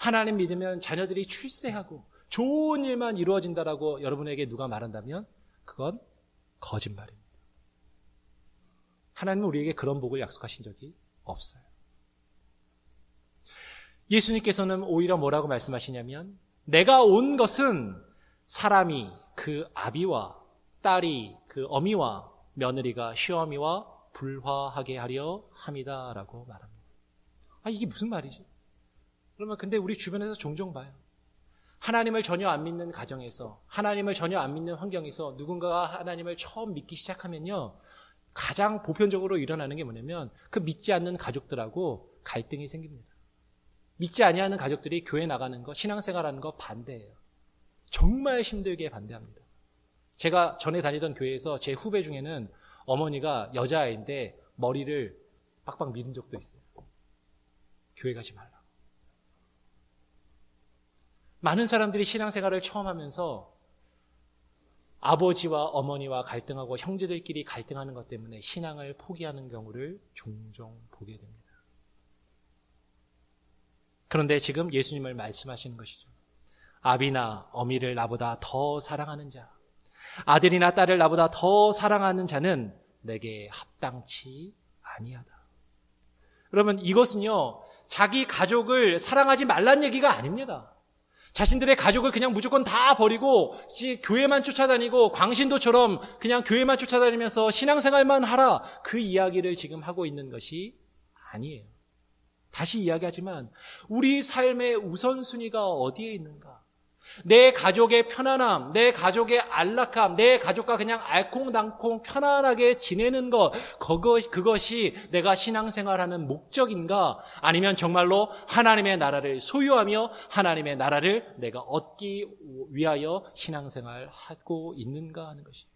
하나님 믿으면 자녀들이 출세하고 좋은 일만 이루어진다라고 여러분에게 누가 말한다면 그건 거짓말입니다. 하나님은 우리에게 그런 복을 약속하신 적이 없어요. 예수님께서는 오히려 뭐라고 말씀하시냐면, 내가 온 것은 사람이 그 아비와 딸이 그 어미와 며느리가 시어미와 불화하게 하려 함이다라고 말합니다. 이게 무슨 말이지? 그러면 근데 우리 주변에서 종종 봐요. 하나님을 전혀 안 믿는 가정에서, 하나님을 전혀 안 믿는 환경에서 누군가가 하나님을 처음 믿기 시작하면요, 가장 보편적으로 일어나는 게 뭐냐면 그 믿지 않는 가족들하고 갈등이 생깁니다. 믿지 아니하는 가족들이 교회 나가는 거, 신앙생활하는 거 반대해요. 정말 힘들게 반대합니다. 제가 전에 다니던 교회에서 제 후배 중에는 어머니가 여자아이인데 머리를 빡빡 밀은 적도 있어요. 교회 가지 말라고. 많은 사람들이 신앙생활을 처음 하면서 아버지와 어머니와 갈등하고 형제들끼리 갈등하는 것 때문에 신앙을 포기하는 경우를 종종 보게 됩니다. 그런데 지금 예수님을 말씀하시는 것이죠. 아비나 어미를 나보다 더 사랑하는 자, 아들이나 딸을 나보다 더 사랑하는 자는 내게 합당치 아니하다. 그러면 이것은요, 자기 가족을 사랑하지 말란 얘기가 아닙니다. 자신들의 가족을 그냥 무조건 다 버리고 교회만 쫓아다니고 광신도처럼 그냥 교회만 쫓아다니면서 신앙생활만 하라, 그 이야기를 지금 하고 있는 것이 아니에요. 다시 이야기하지만 우리 삶의 우선순위가 어디에 있는가? 내 가족의 편안함, 내 가족의 안락함, 내 가족과 그냥 알콩달콩 편안하게 지내는 것, 그것이 내가 신앙생활하는 목적인가? 아니면 정말로 하나님의 나라를 소유하며 하나님의 나라를 내가 얻기 위하여 신앙생활하고 있는가 하는 것이.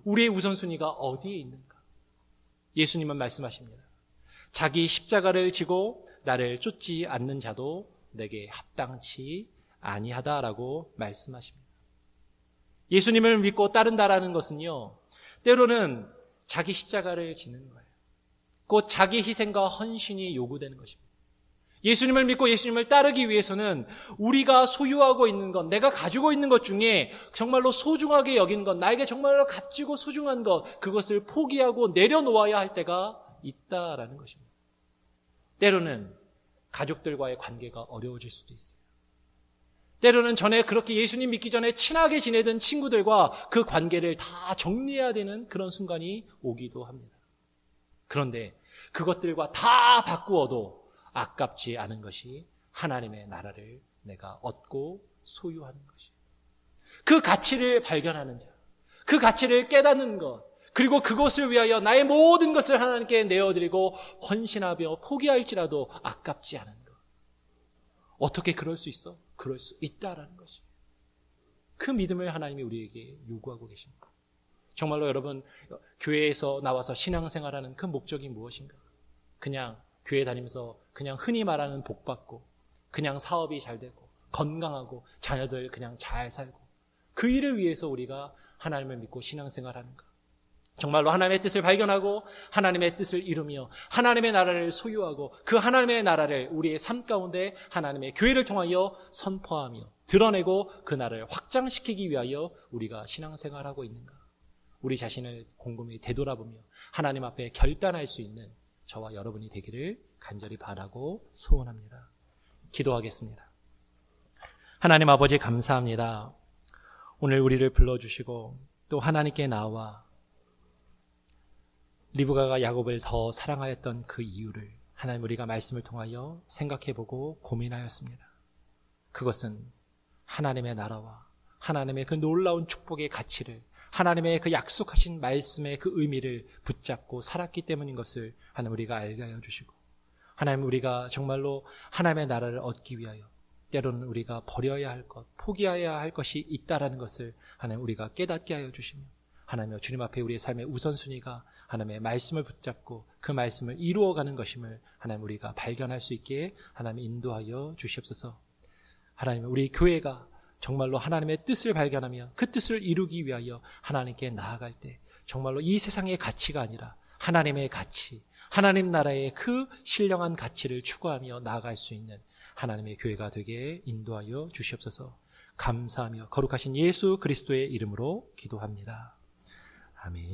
우리의 우선순위가 어디에 있는가? 예수님은 말씀하십니다. 자기 십자가를 지고 나를 쫓지 않는 자도 내게 합당치 아니하다라고 말씀하십니다. 예수님을 믿고 따른다라는 것은요, 때로는 자기 십자가를 지는 거예요. 곧 자기 희생과 헌신이 요구되는 것입니다. 예수님을 믿고 예수님을 따르기 위해서는 우리가 소유하고 있는 것, 내가 가지고 있는 것 중에 정말로 소중하게 여기는 것, 나에게 정말로 값지고 소중한 것, 그것을 포기하고 내려놓아야 할 때가 있다라는 것입니다. 때로는 가족들과의 관계가 어려워질 수도 있어요. 때로는 전에 그렇게 예수님 믿기 전에 친하게 지내던 친구들과 그 관계를 다 정리해야 되는 그런 순간이 오기도 합니다. 그런데 그것들과 다 바꾸어도 아깝지 않은 것이 하나님의 나라를 내가 얻고 소유하는 것이에요. 그 가치를 발견하는 자, 그 가치를 깨닫는 것, 그리고 그것을 위하여 나의 모든 것을 하나님께 내어드리고 헌신하며 포기할지라도 아깝지 않은 것. 어떻게 그럴 수 있어? 그럴 수 있다라는 것이. 그 믿음을 하나님이 우리에게 요구하고 계십니다. 정말로 여러분, 교회에서 나와서 신앙생활하는 그 목적이 무엇인가? 그냥 교회 다니면서 그냥 흔히 말하는 복 받고, 그냥 사업이 잘 되고, 건강하고, 자녀들 그냥 잘 살고, 그 일을 위해서 우리가 하나님을 믿고 신앙생활하는가? 정말로 하나님의 뜻을 발견하고 하나님의 뜻을 이루며 하나님의 나라를 소유하고 그 하나님의 나라를 우리의 삶 가운데 하나님의 교회를 통하여 선포하며 드러내고 그 나라를 확장시키기 위하여 우리가 신앙생활하고 있는가? 우리 자신을 곰곰이 되돌아보며 하나님 앞에 결단할 수 있는 저와 여러분이 되기를 간절히 바라고 소원합니다. 기도하겠습니다. 하나님 아버지 감사합니다. 오늘 우리를 불러주시고 또 하나님께 나와 리브가가 야곱을 더 사랑하였던 그 이유를 하나님 우리가 말씀을 통하여 생각해보고 고민하였습니다. 그것은 하나님의 나라와 하나님의 그 놀라운 축복의 가치를, 하나님의 그 약속하신 말씀의 그 의미를 붙잡고 살았기 때문인 것을 하나님 우리가 알게 하여 주시고, 하나님 우리가 정말로 하나님의 나라를 얻기 위하여 때로는 우리가 버려야 할 것, 포기해야 할 것이 있다라는 것을 하나님 우리가 깨닫게 하여 주시며, 하나님의 주님 앞에 우리의 삶의 우선순위가 하나님의 말씀을 붙잡고 그 말씀을 이루어가는 것임을 하나님 우리가 발견할 수 있게 하나님 인도하여 주시옵소서. 하나님 우리 교회가 정말로 하나님의 뜻을 발견하며 그 뜻을 이루기 위하여 하나님께 나아갈 때 정말로 이 세상의 가치가 아니라 하나님의 가치, 하나님 나라의 그 신령한 가치를 추구하며 나아갈 수 있는 하나님의 교회가 되게 인도하여 주시옵소서. 감사하며 거룩하신 예수 그리스도의 이름으로 기도합니다. 아멘.